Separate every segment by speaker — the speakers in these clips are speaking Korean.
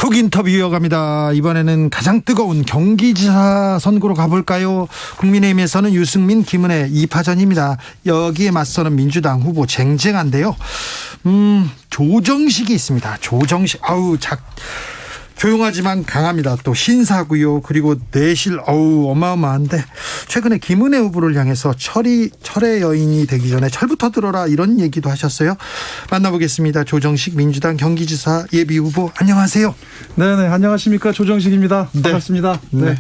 Speaker 1: 훅 인터뷰 이어갑니다. 이번에는 가장 뜨거운 경기지사 선거로 가볼까요? 국민의힘에서는 유승민, 김은혜 2파전입니다. 여기에 맞서는 민주당 후보 쟁쟁한데요. 조정식이 있습니다. 조정식, 조용하지만 강합니다. 또 신사고요. 그리고 내실 어마어마한데 최근에 김은혜 후보를 향해서 철의 여인이 되기 전에 철부터 들어라 이런 얘기도 하셨어요. 만나보겠습니다. 조정식 민주당 경기지사 예비 후보 안녕하세요.
Speaker 2: 네네, 안녕하십니까, 조정식입니다. 반갑습니다.
Speaker 1: 네.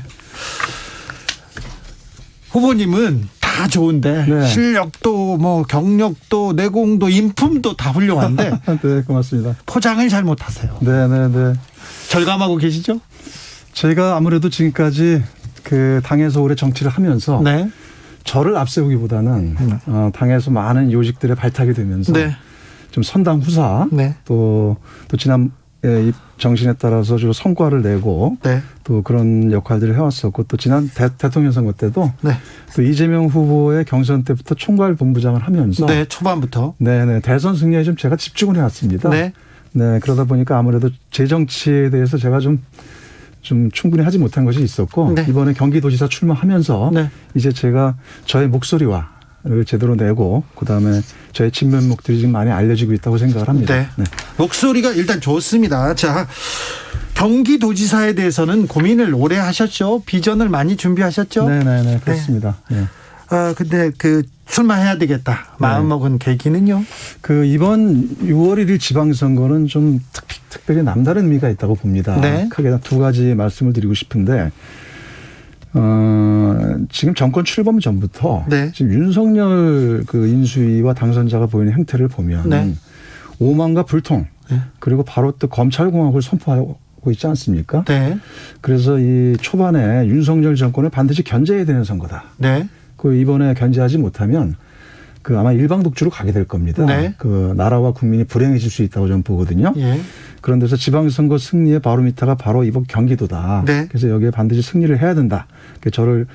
Speaker 1: 후보님은 다 좋은데
Speaker 2: 네.
Speaker 1: 실력도 뭐 경력도 내공도 인품도 다 훌륭한데
Speaker 2: 네, 고맙습니다.
Speaker 1: 포장을 잘 못하세요.
Speaker 2: 네네네.
Speaker 1: 절감하고 계시죠?
Speaker 2: 저희가 아무래도 지금까지 그 당에서 오래 정치를 하면서
Speaker 1: 네.
Speaker 2: 저를 앞세우기보다는 당에서 많은 요직들에 발탁이 되면서
Speaker 1: 네.
Speaker 2: 좀 선당 후사
Speaker 1: 네.
Speaker 2: 또 지난 이 정신에 따라서 주로 성과를 내고
Speaker 1: 네.
Speaker 2: 또 그런 역할들을 해왔었고 또 지난 대통령 선거 때도
Speaker 1: 네.
Speaker 2: 또 이재명 후보의 경선 때부터 총괄 본부장을 하면서
Speaker 1: 네, 초반부터.
Speaker 2: 네네, 대선 승리에 좀 제가 집중을 해왔습니다.
Speaker 1: 네.
Speaker 2: 네, 그러다 보니까 아무래도 제 정치에 대해서 제가 좀 충분히 하지 못한 것이 있었고
Speaker 1: 네.
Speaker 2: 이번에 경기도지사 출마하면서
Speaker 1: 네.
Speaker 2: 이제 제가 저의 목소리를 제대로 내고 그다음에 저의 진면목들이 지금 많이 알려지고 있다고 생각을 합니다.
Speaker 1: 네.
Speaker 2: 네.
Speaker 1: 목소리가 일단 좋습니다. 자, 경기도지사에 대해서는 고민을 오래 하셨죠? 비전을 많이 준비하셨죠?
Speaker 2: 네네네, 그렇습니다. 네.
Speaker 1: 근데 출마해야 되겠다. 마음먹은 계기는요?
Speaker 2: 이번 6월 1일 지방선거는 좀 특별히 남다른 의미가 있다고 봅니다.
Speaker 1: 네.
Speaker 2: 크게 두 가지 말씀을 드리고 싶은데, 지금 정권 출범 전부터
Speaker 1: 네.
Speaker 2: 지금 윤석열 인수위와 당선자가 보이는 행태를 보면
Speaker 1: 네.
Speaker 2: 오만과 불통,
Speaker 1: 네.
Speaker 2: 그리고 바로 또 검찰공화국을 선포하고 있지 않습니까?
Speaker 1: 네.
Speaker 2: 그래서 이 초반에 윤석열 정권을 반드시 견제해야 되는 선거다.
Speaker 1: 네.
Speaker 2: 이번에 견제하지 못하면 아마 일방 독주로 가게 될 겁니다.
Speaker 1: 네.
Speaker 2: 나라와 국민이 불행해질 수 있다고 저는 보거든요.
Speaker 1: 예.
Speaker 2: 그런 데서 지방선거 승리의 바로미터가 바로 이번 경기도다.
Speaker 1: 네.
Speaker 2: 그래서 여기에 반드시 승리를 해야 된다. 저를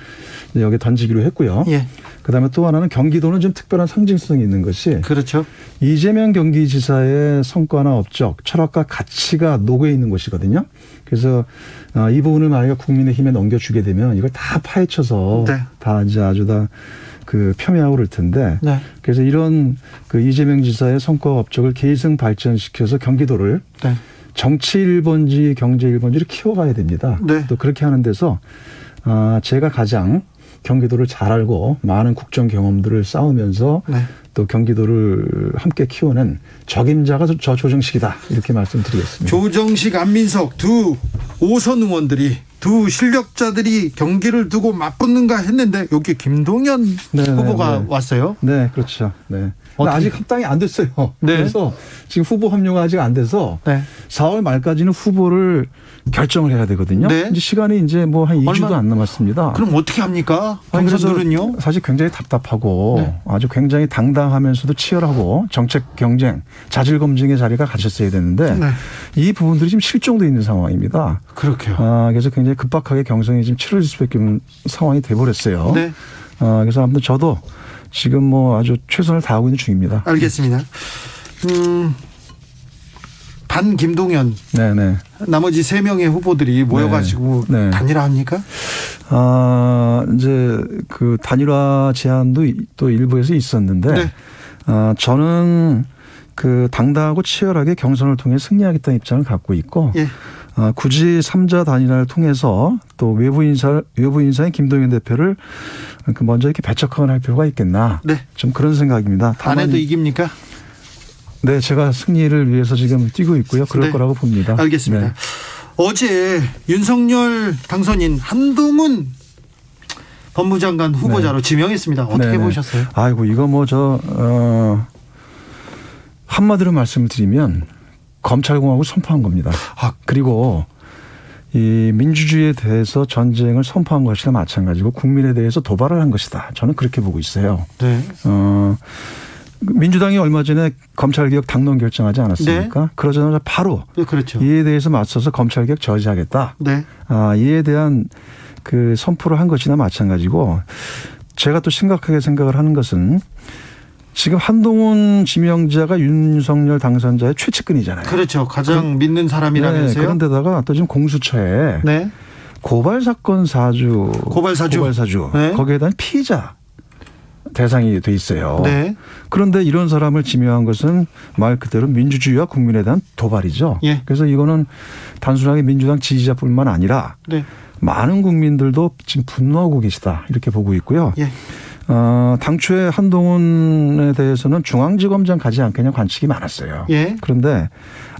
Speaker 2: 여기에 던지기로 했고요.
Speaker 1: 예.
Speaker 2: 그다음에 또 하나는 경기도는 좀 특별한 상징성이 있는 것이
Speaker 1: 그렇죠.
Speaker 2: 이재명 경기지사의 성과나 업적, 철학과 가치가 녹여 있는 곳이거든요. 그래서 이 부분을 만약에 국민의힘에 넘겨주게 되면 이걸 다 파헤쳐서
Speaker 1: 네.
Speaker 2: 다 이제 아주 다 폄훼하고 그럴 텐데.
Speaker 1: 네.
Speaker 2: 그래서 이런 이재명 지사의 성과 업적을 계승 발전시켜서 경기도를
Speaker 1: 네.
Speaker 2: 정치 1번지, 경제 1번지를 키워가야 됩니다.
Speaker 1: 네.
Speaker 2: 또 그렇게 하는 데서 제가 가장 경기도를 잘 알고 많은 국정 경험들을 쌓으면서
Speaker 1: 네.
Speaker 2: 또 경기도를 함께 키워낸 적임자가 저 조정식이다. 이렇게 말씀드리겠습니다.
Speaker 1: 조정식, 안민석 두 5선 의원들이 두 실력자들이 경기를 두고 맞붙는가 했는데 여기 김동연 후보가 왔어요.
Speaker 2: 네, 그렇죠. 네. 아직 합당이 안 됐어요.
Speaker 1: 네.
Speaker 2: 그래서 지금 후보 합류가 아직 안 돼서
Speaker 1: 네.
Speaker 2: 4월 말까지는 후보를 결정을 해야 되거든요.
Speaker 1: 네.
Speaker 2: 이제 시간이 이제 한 2주도 안 남았습니다.
Speaker 1: 그럼 어떻게 합니까?
Speaker 2: 그래서
Speaker 1: 경선들은요?
Speaker 2: 사실 굉장히 답답하고
Speaker 1: 네.
Speaker 2: 아주 굉장히 당당하면서도 치열하고 정책 경쟁, 자질 검증의 자리가 갖췄어야 되는데
Speaker 1: 네.
Speaker 2: 이 부분들이 지금 실종돼 있는 상황입니다.
Speaker 1: 그렇게요.
Speaker 2: 그래서 굉장히 급박하게 경선이 지금 치러질 수밖에 없는 상황이 돼버렸어요.
Speaker 1: 네.
Speaker 2: 그래서 아무튼 저도 지금 아주 최선을 다하고 있는 중입니다.
Speaker 1: 알겠습니다. 반 김동연.
Speaker 2: 네네.
Speaker 1: 나머지 3명의 후보들이 모여가지고
Speaker 2: 네.
Speaker 1: 단일화합니까?
Speaker 2: 이제 단일화 제안도 또 일부에서 있었는데,
Speaker 1: 네.
Speaker 2: 저는 당당하고 치열하게 경선을 통해 승리하겠다는 입장을 갖고 있고,
Speaker 1: 예.
Speaker 2: 굳이 3자 단일화를 통해서 또 외부 인사인 김동연 대표를 먼저 이렇게 배척하거나 할 필요가 있겠나.
Speaker 1: 네.
Speaker 2: 좀 그런 생각입니다.
Speaker 1: 안 해도 이깁니까?
Speaker 2: 네, 제가 승리를 위해서 지금 뛰고 있고요. 그럴
Speaker 1: 네.
Speaker 2: 거라고 봅니다.
Speaker 1: 알겠습니다.
Speaker 2: 네.
Speaker 1: 어제 윤석열 당선인 한동훈 법무장관 후보자로 지명했습니다. 어떻게
Speaker 2: 네네.
Speaker 1: 보셨어요?
Speaker 2: 아이고, 이거 한마디로 말씀을 드리면 검찰공화국을 선포한 겁니다. 그리고 이 민주주의에 대해서 전쟁을 선포한 것이나 마찬가지고 국민에 대해서 도발을 한 것이다. 저는 그렇게 보고 있어요.
Speaker 1: 네.
Speaker 2: 민주당이 얼마 전에 검찰개혁 당론 결정하지 않았습니까?
Speaker 1: 네.
Speaker 2: 그러자마자 바로
Speaker 1: 그렇죠.
Speaker 2: 이에 대해서 맞서서 검찰개혁 저지하겠다.
Speaker 1: 네.
Speaker 2: 이에 대한 선포를 한 것이나 마찬가지고 제가 또 심각하게 생각을 하는 것은 지금 한동훈 지명자가 윤석열 당선자의 최측근이잖아요.
Speaker 1: 그렇죠. 가장 믿는 사람이라면서요.
Speaker 2: 네, 그런데다가 또 지금 공수처에
Speaker 1: 네.
Speaker 2: 고발 사건 사주,
Speaker 1: 네.
Speaker 2: 거기에 대한 피의자 대상이 돼 있어요.
Speaker 1: 네.
Speaker 2: 그런데 이런 사람을 지명한 것은 말 그대로 민주주의와 국민에 대한 도발이죠.
Speaker 1: 예.
Speaker 2: 그래서 이거는 단순하게 민주당 지지자뿐만 아니라
Speaker 1: 네.
Speaker 2: 많은 국민들도 지금 분노하고 계시다 이렇게 보고 있고요.
Speaker 1: 예.
Speaker 2: 당초에 한동훈에 대해서는 중앙지검장 가지 않겠냐 관측이 많았어요.
Speaker 1: 예.
Speaker 2: 그런데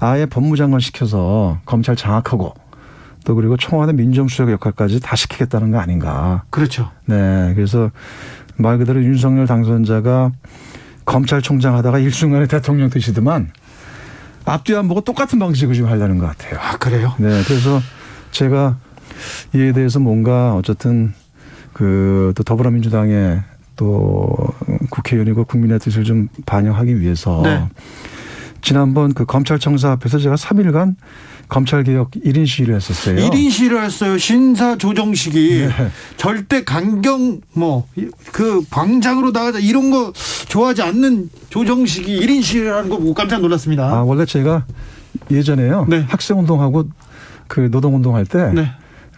Speaker 2: 아예 법무장관 시켜서 검찰 장악하고 또 그리고 청와대 민정수석 역할까지 다 시키겠다는 거 아닌가.
Speaker 1: 그렇죠.
Speaker 2: 네. 그래서 말 그대로 윤석열 당선자가 검찰총장 하다가 일순간에 대통령 되시더만 앞뒤 안 보고 똑같은 방식으로 지금 하려는 것 같아요.
Speaker 1: 아, 그래요?
Speaker 2: 네. 그래서 제가 이에 대해서 뭔가 어쨌든 또 더불어민주당의 또 국회의원이고 국민의 뜻을 좀 반영하기 위해서
Speaker 1: 네.
Speaker 2: 지난번 그 검찰청사 앞에서 제가 3일간 검찰개혁 1인 시위를 했었어요.
Speaker 1: 1인 시위를 했어요. 신사 조정식이
Speaker 2: 네.
Speaker 1: 절대 강경 그 광장으로 나가자 이런 거 좋아하지 않는 조정식이 1인 시위를 하는 거 보고 깜짝 놀랐습니다.
Speaker 2: 원래 제가 예전에요.
Speaker 1: 네.
Speaker 2: 학생운동하고 그 노동운동할 때
Speaker 1: 네.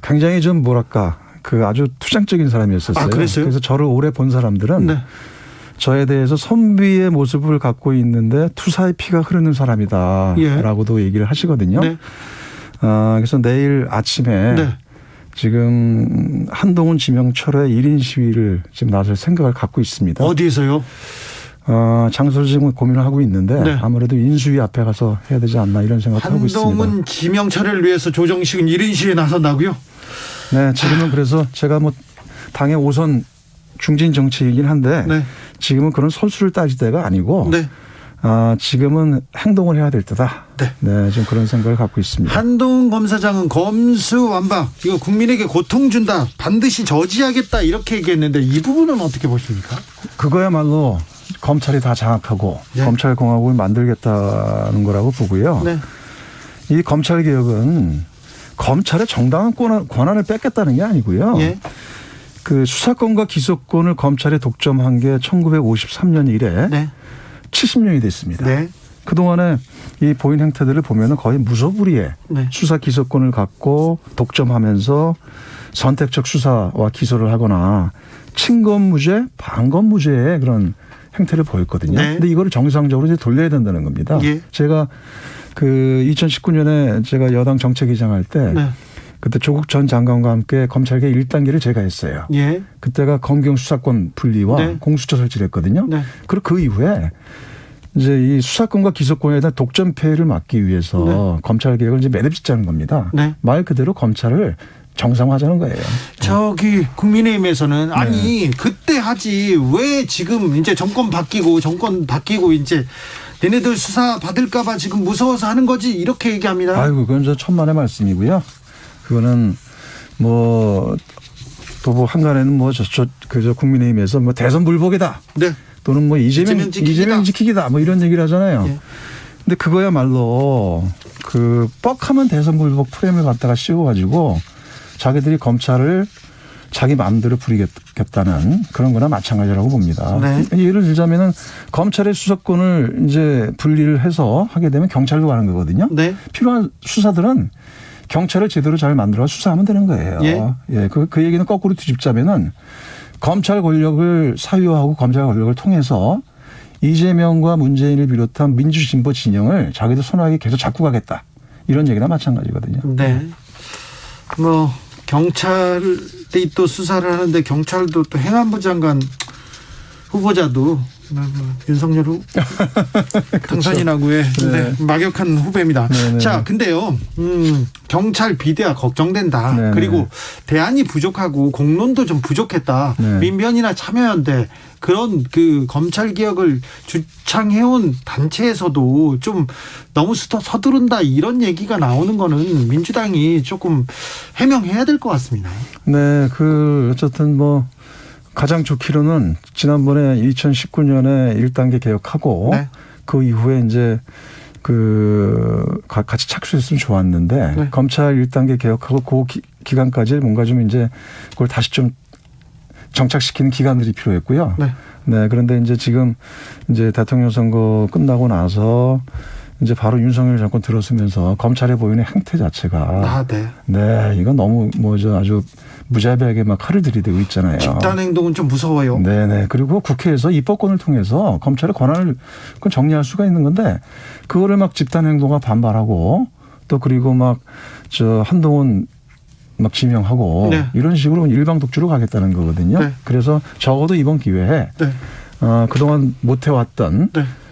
Speaker 2: 굉장히 좀 뭐랄까 그 아주 투쟁적인 사람이었었어요.
Speaker 1: 아, 그랬어요?
Speaker 2: 그래서 저를 오래 본 사람들은
Speaker 1: 네.
Speaker 2: 저에 대해서 선비의 모습을 갖고 있는데 투사의 피가 흐르는 사람이다라고도 얘기를 하시거든요.
Speaker 1: 네.
Speaker 2: 그래서 내일 아침에
Speaker 1: 네.
Speaker 2: 지금 한동훈 지명 철회 1인 시위를 지금 나설 생각을 갖고 있습니다.
Speaker 1: 어디에서요?
Speaker 2: 장소를 지금 고민을 하고 있는데
Speaker 1: 네.
Speaker 2: 아무래도 인수위 앞에 가서 해야 되지 않나 이런 생각을 하고 있습니다.
Speaker 1: 한동훈 지명 철회를 위해서 조정식은 1인 시위에 나선다고요?
Speaker 2: 네, 지금은 그래서 제가 뭐 당의 5선 중진 정치이긴 한데
Speaker 1: 네.
Speaker 2: 지금은 그런 선수를 따질 때가 아니고
Speaker 1: 네.
Speaker 2: 지금은 행동을 해야 될 때다.
Speaker 1: 네.
Speaker 2: 네, 좀 그런 생각을 갖고 있습니다.
Speaker 1: 한동훈 검사장은 검수완박 이거 국민에게 고통 준다 반드시 저지하겠다 이렇게 얘기했는데 이 부분은 어떻게 보십니까?
Speaker 2: 그거야말로 검찰이 다 장악하고
Speaker 1: 네.
Speaker 2: 검찰공화국을 만들겠다는 거라고 보고요.
Speaker 1: 네.
Speaker 2: 이 검찰개혁은 검찰의 정당한 권한을 뺏겠다는 게 아니고요.
Speaker 1: 예.
Speaker 2: 그 수사권과 기소권을 검찰이 독점한 게 1953년 이래
Speaker 1: 네.
Speaker 2: 70년이 됐습니다.
Speaker 1: 네.
Speaker 2: 그동안에 이 보인 행태들을 보면 거의 무소불위의
Speaker 1: 네.
Speaker 2: 수사 기소권을 갖고 독점하면서 선택적 수사와 기소를 하거나 친검무죄, 반검무죄의 그런 행태를 보였거든요.
Speaker 1: 네.
Speaker 2: 근데 이거를 정상적으로 이제 돌려야 된다는 겁니다.
Speaker 1: 예.
Speaker 2: 제가 그 2019년에 제가 여당 정책위장할 때
Speaker 1: 네.
Speaker 2: 그때 조국 전 장관과 함께 검찰개혁 1단계를 제가 했어요.
Speaker 1: 예.
Speaker 2: 그때가 검경 수사권 분리와
Speaker 1: 네.
Speaker 2: 공수처 설치를 했거든요.
Speaker 1: 네.
Speaker 2: 그리고 그 이후에 이제 이 수사권과 기소권에 대한 독점 폐해를 막기 위해서
Speaker 1: 네.
Speaker 2: 검찰 개혁을 이제 매듭짓자는 겁니다.
Speaker 1: 네.
Speaker 2: 말 그대로 검찰을 정상화하자는 거예요.
Speaker 1: 저기 국민의힘에서는 아니 그때 하지 왜 지금 이제 정권 바뀌고 이제 얘네들 수사 받을까봐 지금 무서워서 하는 거지 이렇게 얘기합니다.
Speaker 2: 아이고 그건 저 천만의 말씀이고요. 그거는 뭐 또 뭐 한간에는 뭐 그저 국민의힘에서 뭐 대선 불복이다.
Speaker 1: 네.
Speaker 2: 또는 뭐 이재명 지키기다. 뭐 이런 얘기를 하잖아요.
Speaker 1: 예.
Speaker 2: 근데 그거야말로 그 뻑하면 대선 불복 프레임을 갖다가 씌워가지고 자기들이 검찰을 자기 마음대로 부리겠다는 그런 거나 마찬가지라고 봅니다.
Speaker 1: 네.
Speaker 2: 예를 들자면은 검찰의 수사권을 이제 분리를 해서 하게 되면 경찰로 가는 거거든요.
Speaker 1: 네.
Speaker 2: 필요한 수사들은 경찰을 제대로 잘 만들어 수사하면 되는 거예요.
Speaker 1: 예.
Speaker 2: 그 얘기는 거꾸로 뒤집자면은 검찰 권력을 사유하고 검찰 권력을 통해서 이재명과 문재인을 비롯한 민주진보 진영을 자기들 손아귀에 계속 잡고 가겠다. 이런 얘기나 마찬가지거든요.
Speaker 1: 네. 뭐 경찰이 또 수사를 하는데 경찰도 또 행안부 장관 후보자도 윤석열 당선인하고의
Speaker 2: 네.
Speaker 1: 막역한 후배입니다.
Speaker 2: 네네.
Speaker 1: 자, 근데요, 경찰 비대화 걱정된다.
Speaker 2: 네네.
Speaker 1: 그리고 대안이 부족하고 공론도 좀 부족했다.
Speaker 2: 네.
Speaker 1: 민변이나 참여연대 그런 그 검찰 개혁을 주창해온 단체에서도 좀 너무 서두른다 이런 얘기가 나오는 거는 민주당이 조금 해명해야 될 것 같습니다.
Speaker 2: 네, 어쨌든 뭐 가장 좋기로는 지난번에 2019년에 1단계 개혁하고
Speaker 1: 네.
Speaker 2: 그 이후에 이제 같이 착수했으면 좋았는데
Speaker 1: 네.
Speaker 2: 검찰 1단계 개혁하고 그 기간까지 뭔가 좀 이제 그걸 다시 좀 정착시키는 기간들이 필요했고요.
Speaker 1: 네.
Speaker 2: 네, 그런데 이제 지금 이제 대통령 선거 끝나고 나서 이제 바로 윤석열 정권 들어서면서 검찰에 보이는 행태 자체가 네, 이건 너무 아주 무자비하게 막 칼을 들이대고 있잖아요.
Speaker 1: 집단 행동은 좀 무서워요.
Speaker 2: 네네. 그리고 국회에서 입법권을 통해서 검찰의 권한을 정리할 수가 있는 건데 그거를 막 집단 행동과 반발하고 또 그리고 막 한동훈 막 지명하고
Speaker 1: 네.
Speaker 2: 이런 식으로 일방 독주로 가겠다는 거거든요.
Speaker 1: 네.
Speaker 2: 그래서 적어도 이번 기회에 그동안 못 해왔던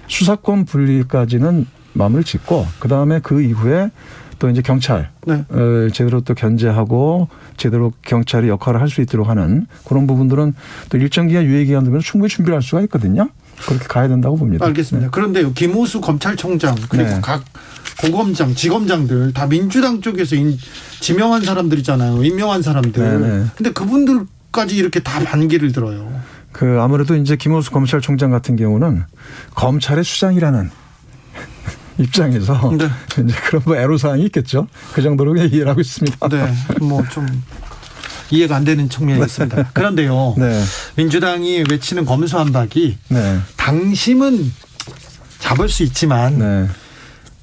Speaker 2: 수사권 분리까지는 마무리를 짓고 그다음에 그 이후에 또 이제 경찰 제대로 또 견제하고 제대로 경찰이 역할을 할 수 있도록 하는 그런 부분들은 또 일정 기간 유예 기간 되면 충분히 준비를 할 수가 있거든요. 그렇게 가야 된다고 봅니다.
Speaker 1: 알겠습니다. 그런데요, 김호수 검찰총장 그리고 각 고검장, 지검장들 다 민주당 쪽에서 지명한 사람들이잖아요. 임명한 사람들. 근데 그분들까지 이렇게 다 반기를 들어요.
Speaker 2: 아무래도 이제 김호수 검찰총장 같은 경우는 검찰의 수장이라는 입장에서 이제 그런 애로사항이 있겠죠. 그 정도로 이해를 하고 있습니다.
Speaker 1: 네, 좀 이해가 안 되는 측면이 있습니다. 그런데요, 민주당이 외치는 검수완박이 당심은 잡을 수 있지만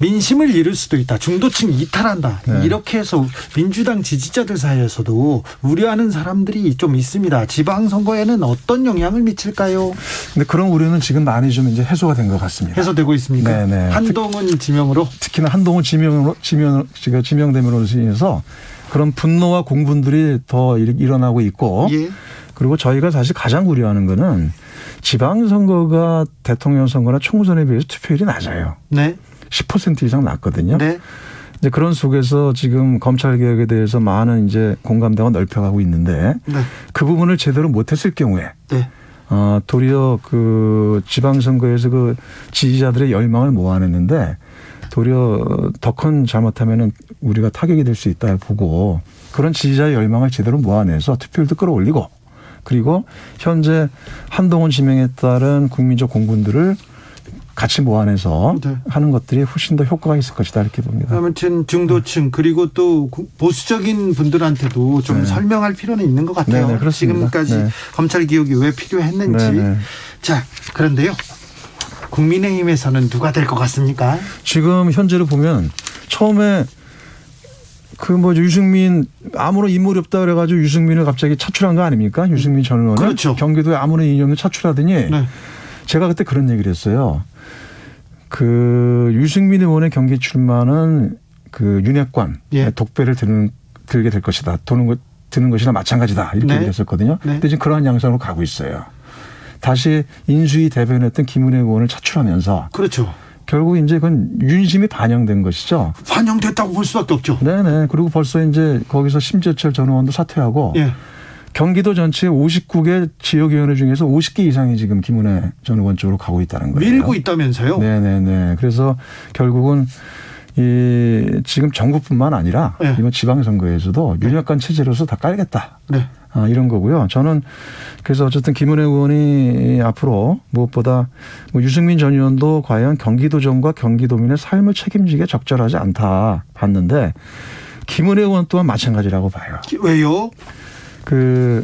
Speaker 1: 민심을 잃을 수도 있다. 중도층 이탈한다. 이렇게 해서 민주당 지지자들 사이에서도 우려하는 사람들이 좀 있습니다. 지방선거에는 어떤 영향을 미칠까요?
Speaker 2: 근데 그런 우려는 지금 많이 좀 이제 해소가 된 것 같습니다.
Speaker 1: 해소되고 있습니까? 네네. 한동훈 지명으로?
Speaker 2: 특히나 한동훈 지명됨으로 인해서 그런 분노와 공분들이 더 일어나고 있고 그리고 저희가 사실 가장 우려하는 거는 지방선거가 대통령 선거나 총선에 비해서 투표율이 낮아요. 10% 이상 낮거든요. 이제 그런 속에서 지금 검찰 개혁에 대해서 많은 이제 공감대가 넓혀가고 있는데 그 부분을 제대로 못했을 경우에 도리어 그 지방선거에서 그 지지자들의 열망을 모아냈는데 도리어 더 큰 잘못하면은 우리가 타격이 될 수 있다 보고 그런 지지자의 열망을 제대로 모아내서 투표율도 끌어올리고 그리고 현재 한동훈 지명에 따른 국민적 공분들을 같이 모아내서 하는 것들이 훨씬 더 효과가 있을 것이다 이렇게 봅니다.
Speaker 1: 아무튼 중도층 그리고 또 보수적인 분들한테도 좀 설명할 필요는 있는 것 같아요. 지금까지 검찰 개혁이 왜 필요했는지. 자, 그런데요. 국민의힘에서는 누가 될 것 같습니까?
Speaker 2: 지금 현재로 보면 처음에 유승민 아무런 인물이 없다 그래가지고 유승민을 갑자기 차출한 거 아닙니까? 유승민 전 의원을.
Speaker 1: 그렇죠.
Speaker 2: 경기도에 아무런 이념이 없는 차출하더니 제가 그때 그런 얘기를 했어요. 유승민 의원의 경기 출마는 윤핵관 독배를 들게 될 것이다. 드는 것이나 마찬가지다. 이렇게 얘기했었거든요. 근데 지금 그러한 양상으로 가고 있어요. 다시 인수위 대변했던 김은혜 의원을 차출하면서 결국 이제 그건 윤심이 반영된 것이죠.
Speaker 1: 반영됐다고 볼 수밖에 없죠.
Speaker 2: 네네. 그리고 벌써 이제 거기서 심재철 전 의원도 사퇴하고 경기도 전체 59개 지역위원회 중에서 50개 이상이 지금 김은혜 전 의원 쪽으로 가고 있다는 거예요.
Speaker 1: 밀고 있다면서요?
Speaker 2: 네네네. 그래서 결국은 지금 전국뿐만 아니라 이번 지방선거에서도 윤핵관 체제로서 다 깔겠다. 이런 거고요. 저는 그래서 어쨌든 김은혜 의원이 앞으로 무엇보다 유승민 전 의원도 과연 경기도정과 경기도민의 삶을 책임지기에 적절하지 않다 봤는데 김은혜 의원 또한 마찬가지라고 봐요.
Speaker 1: 왜요?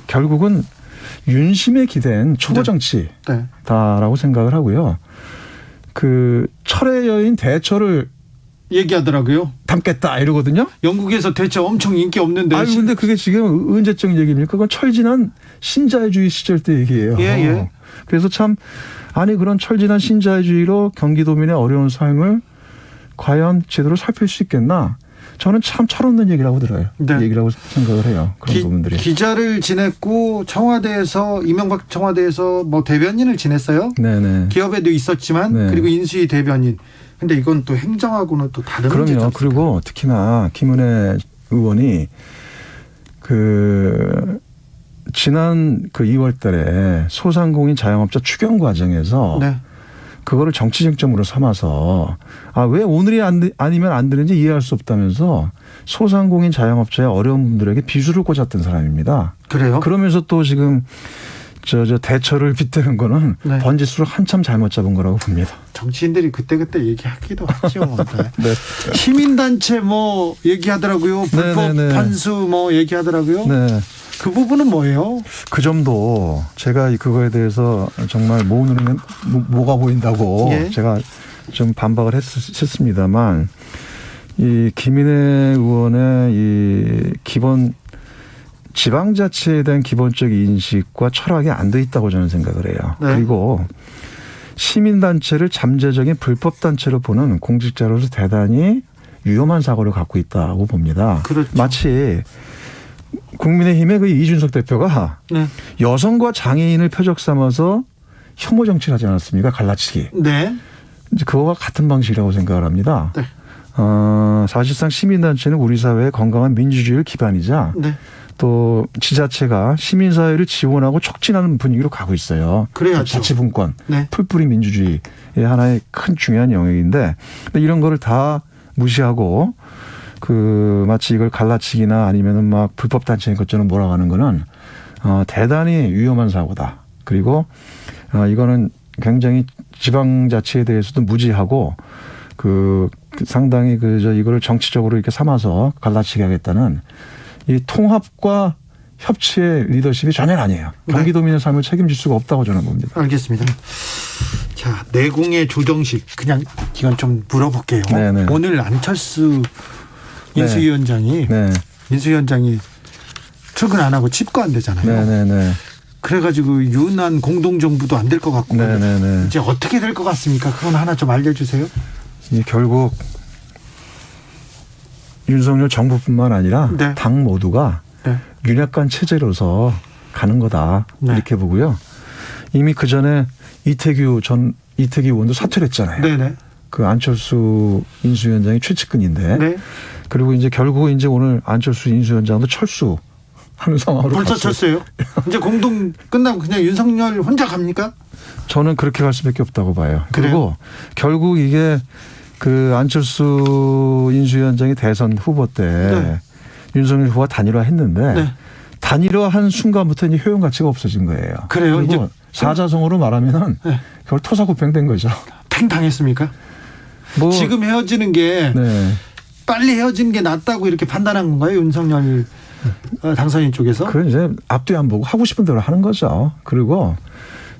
Speaker 2: 결국은 윤심에 기댄 초보 정치다라고 생각을 하고요. 철의 여인 대처를
Speaker 1: 얘기하더라고요.
Speaker 2: 담겠다 이러거든요.
Speaker 1: 영국에서 대체 엄청 인기 없는데.
Speaker 2: 근데 그게 지금 언제적 얘기입니까? 그건 철진한 신자유주의 시절 때 얘기예요. 그래서 그런 철진한 신자유주의로 경기도민의 어려운 삶을 과연 제대로 살필 수 있겠나? 저는 참 철없는 얘기라고 들어요. 얘기라고 생각을 해요. 그런 부분들이.
Speaker 1: 기자를 지냈고 이명박 청와대에서 대변인을 지냈어요. 기업에도 있었지만 그리고 인수위 대변인. 근데 이건 또 행정하고는 또 다른 문제죠.
Speaker 2: 그리고 특히나 김은혜 의원이 지난 2월 달에 소상공인 자영업자 추경 과정에서 그거를 정치 쟁점으로 삼아서 왜 오늘이 아니면 안 되는지 이해할 수 없다면서 소상공인 자영업자의 어려운 분들에게 비수를 꽂았던 사람입니다.
Speaker 1: 그래요?
Speaker 2: 그러면서 또 지금 대처를 빗대는 거는 번지수를 한참 잘못 잡은 거라고 봅니다.
Speaker 1: 정치인들이 그때그때 얘기하기도 하죠. 시민단체 얘기하더라고요. 불법 판수 얘기하더라고요. 그 부분은 뭐예요?
Speaker 2: 그 점도 제가 그거에 대해서 정말 모으는 뭐가 보인다고
Speaker 1: 예.
Speaker 2: 제가 좀 반박을 했습니다만 이 김인혜 의원의 이 기본 지방자치에 대한 기본적 인식과 철학이 안 돼 있다고 저는 생각을 해요.
Speaker 1: 네.
Speaker 2: 그리고 시민단체를 잠재적인 불법단체로 보는 공직자로서 대단히 위험한 사고를 갖고 있다고 봅니다.
Speaker 1: 그렇죠.
Speaker 2: 마치 국민의힘의 그 이준석 대표가
Speaker 1: 네.
Speaker 2: 여성과 장애인을 표적 삼아서 혐오 정치를 하지 않았습니까? 갈라치기.
Speaker 1: 네.
Speaker 2: 이제 그거와 같은 방식이라고 생각을 합니다.
Speaker 1: 네.
Speaker 2: 사실상 시민단체는 우리 사회의 건강한 민주주의의 기반이자
Speaker 1: 네.
Speaker 2: 또 지자체가 시민사회를 지원하고 촉진하는 분위기로 가고 있어요.
Speaker 1: 그래야죠.
Speaker 2: 자치분권,
Speaker 1: 네.
Speaker 2: 풀뿌리 민주주의의 하나의 큰 중요한 영역인데 이런 거를 다 무시하고 마치 이걸 갈라치기나 아니면은 막 불법단체인 것처럼 몰아가는 거는 대단히 위험한 사고다. 그리고 이거는 굉장히 지방자치에 대해서도 무지하고 상당히 이거를 정치적으로 이렇게 삼아서 갈라치기 하겠다는 이 통합과 협치의 리더십이 전혀 아니에요. 경기도민의 삶을 책임질 수가 없다고 저는 봅니다.
Speaker 1: 알겠습니다. 자, 내공의 조정식 그냥 이건 좀 물어볼게요.
Speaker 2: 네네.
Speaker 1: 오늘 안철수 인수위원장이
Speaker 2: 네.
Speaker 1: 인수위원장이 출근 안 하고 집권되잖아요.
Speaker 2: 네네네.
Speaker 1: 그래가지고 유난 공동정부도 안 될 것 같고
Speaker 2: 네네네.
Speaker 1: 이제 어떻게 될 것 같습니까? 그건 하나 좀 알려주세요.
Speaker 2: 결국 윤석열 정부뿐만 아니라
Speaker 1: 네.
Speaker 2: 당 모두가
Speaker 1: 네.
Speaker 2: 윤핵관 체제로서 가는 거다
Speaker 1: 네.
Speaker 2: 이렇게 보고요. 이미 그 전에 이태규 의원도 사퇴를 했잖아요.
Speaker 1: 네네.
Speaker 2: 그 안철수 인수위원장이 최측근인데.
Speaker 1: 네.
Speaker 2: 그리고 이제 결국 이제 오늘 안철수 인수위원장도 철수하는 상황으로
Speaker 1: 벌써
Speaker 2: 갔어요.
Speaker 1: 쳤어요. 이제 공동 끝나고 그냥 윤석열 혼자 갑니까?
Speaker 2: 저는 그렇게 갈 수밖에 없다고 봐요.
Speaker 1: 그래요?
Speaker 2: 그리고 결국 이게 안철수 인수위원장이 대선 후보 때
Speaker 1: 네.
Speaker 2: 윤석열 후보가 단일화했는데
Speaker 1: 네.
Speaker 2: 단일화한 순간부터 이제 효용 가치가 없어진 거예요.
Speaker 1: 그래요?
Speaker 2: 그리고
Speaker 1: 이제
Speaker 2: 사자성어로 말하면은
Speaker 1: 네.
Speaker 2: 그걸 토사구팽된 거죠.
Speaker 1: 팽 당했습니까?
Speaker 2: 뭐
Speaker 1: 지금 헤어지는 게
Speaker 2: 네.
Speaker 1: 빨리 헤어지는 게 낫다고 이렇게 판단한 건가요? 윤석열 당선인 쪽에서?
Speaker 2: 그건 이제 앞뒤 안 보고 하고 싶은 대로 하는 거죠. 그리고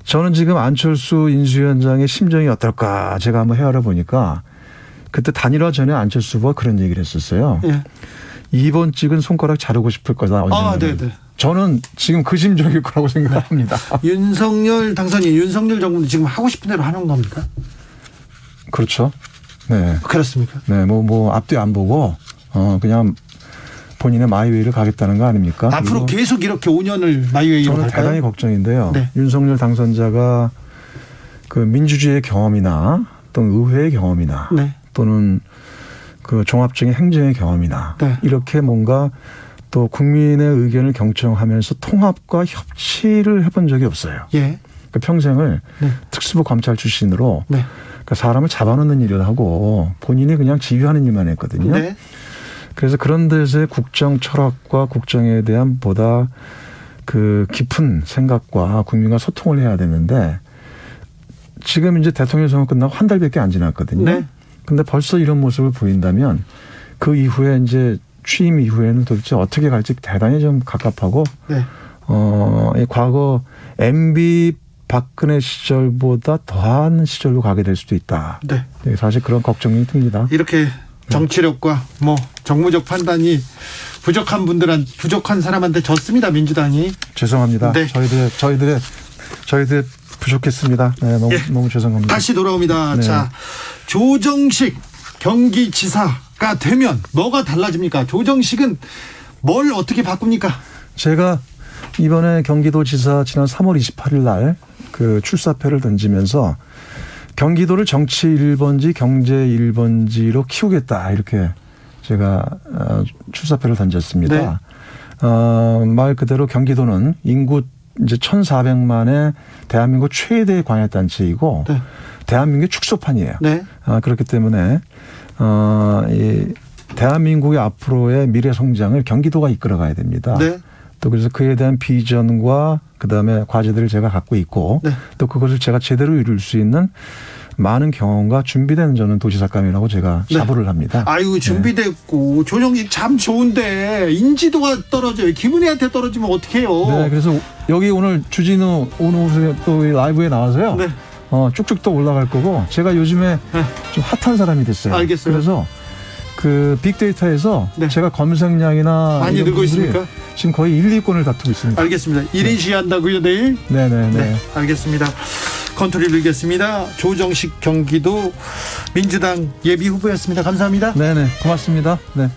Speaker 2: 저는 지금 안철수 인수위원장의 심정이 어떨까 제가 한번 헤아려 보니까 그때 단일화 전에 안철수 후보가 그런 얘기를 했었어요.
Speaker 1: 예.
Speaker 2: 2번 찍은 손가락 자르고 싶을 거다.
Speaker 1: 아, 네네.
Speaker 2: 저는 지금 그 심정일 거라고 생각합니다.
Speaker 1: 윤석열 당선인, 윤석열 정부는 지금 하고 싶은 대로 하는 겁니까?
Speaker 2: 그렇죠. 네.
Speaker 1: 그렇습니까?
Speaker 2: 네. 뭐 앞뒤 안 보고 그냥 본인의 마이웨이를 가겠다는 거 아닙니까?
Speaker 1: 앞으로 계속 이렇게 5년을 마이웨이로
Speaker 2: 저는
Speaker 1: 갈까요?
Speaker 2: 대단히 걱정인데요.
Speaker 1: 네.
Speaker 2: 윤석열 당선자가 그 민주주의의 경험이나 또는 의회의 경험이나
Speaker 1: 네.
Speaker 2: 또는 그 종합적인 행정의 경험이나
Speaker 1: 네.
Speaker 2: 이렇게 뭔가 또 국민의 의견을 경청하면서 통합과 협치를 해본 적이 없어요.
Speaker 1: 예.
Speaker 2: 그러니까 평생을
Speaker 1: 네.
Speaker 2: 특수부 검찰 출신으로
Speaker 1: 네.
Speaker 2: 그러니까 사람을 잡아놓는 일을 하고 본인이 그냥 지휘하는 일만 했거든요.
Speaker 1: 네.
Speaker 2: 그래서 그런 데서의 국정 철학과 국정에 대한 보다 그 깊은 생각과 국민과 소통을 해야 되는데 지금 이제 대통령 선거 끝나고 한 달밖에 안 지났거든요.
Speaker 1: 네.
Speaker 2: 근데 벌써 이런 모습을 보인다면 그 이후에 이제 취임 이후에는 도대체 어떻게 갈지 대단히 좀 갑갑하고
Speaker 1: 네.
Speaker 2: 이 과거 MB 박근혜 시절보다 더한 시절로 가게 될 수도 있다.
Speaker 1: 네.
Speaker 2: 사실 그런 걱정이 듭니다.
Speaker 1: 이렇게 정치력과 뭐 정무적 판단이 부족한 사람한테 졌습니다. 민주당이.
Speaker 2: 죄송합니다.
Speaker 1: 네.
Speaker 2: 저희들 부족했습니다. 네, 너무 죄송합니다.
Speaker 1: 다시 돌아옵니다.
Speaker 2: 네.
Speaker 1: 자, 조정식 경기지사가 되면 뭐가 달라집니까? 조정식은 뭘 어떻게 바꿉니까?
Speaker 2: 제가 이번에 경기도지사 지난 3월 28일 날 그 출사표를 던지면서 경기도를 정치 1번지 경제 1번지로 키우겠다 이렇게 제가 출사표를 던졌습니다.
Speaker 1: 네.
Speaker 2: 말 그대로 경기도는 인구 이제 1,400만의 대한민국 최대의 광역단체이고
Speaker 1: 네.
Speaker 2: 대한민국의 축소판이에요.
Speaker 1: 네.
Speaker 2: 그렇기 때문에 이 대한민국의 앞으로의 미래 성장을 경기도가 이끌어가야 됩니다.
Speaker 1: 네.
Speaker 2: 또 그래서 그에 대한 비전과 그다음에 과제들을 제가 갖고 있고
Speaker 1: 네.
Speaker 2: 또 그것을 제가 제대로 이룰 수 있는 많은 경험과 준비된 저는 도시삭감이라고 제가
Speaker 1: 네.
Speaker 2: 자부를 합니다.
Speaker 1: 아유, 준비됐고 조정식 참 좋은데 인지도가 떨어져요. 김은혜한테 떨어지면 어떡해요.
Speaker 2: 네, 그래서 여기 오늘 주진우 오늘 또 라이브에 나와서요.
Speaker 1: 네.
Speaker 2: 쭉쭉 또 올라갈 거고 제가 요즘에
Speaker 1: 네.
Speaker 2: 좀 핫한 사람이 됐어요.
Speaker 1: 알겠어요.
Speaker 2: 그래서 그 빅데이터에서
Speaker 1: 네.
Speaker 2: 제가 검색량이나
Speaker 1: 많이
Speaker 2: 이런
Speaker 1: 늘고
Speaker 2: 부분들이
Speaker 1: 있습니까?
Speaker 2: 지금 거의 1, 2권을 다투고 있습니다.
Speaker 1: 알겠습니다. 1인 시한다고요, 내일?
Speaker 2: 네네네.
Speaker 1: 네, 알겠습니다. 컨트롤 빌겠습니다. 조정식 경기도 민주당 예비 후보였습니다. 감사합니다.
Speaker 2: 네네. 고맙습니다. 네.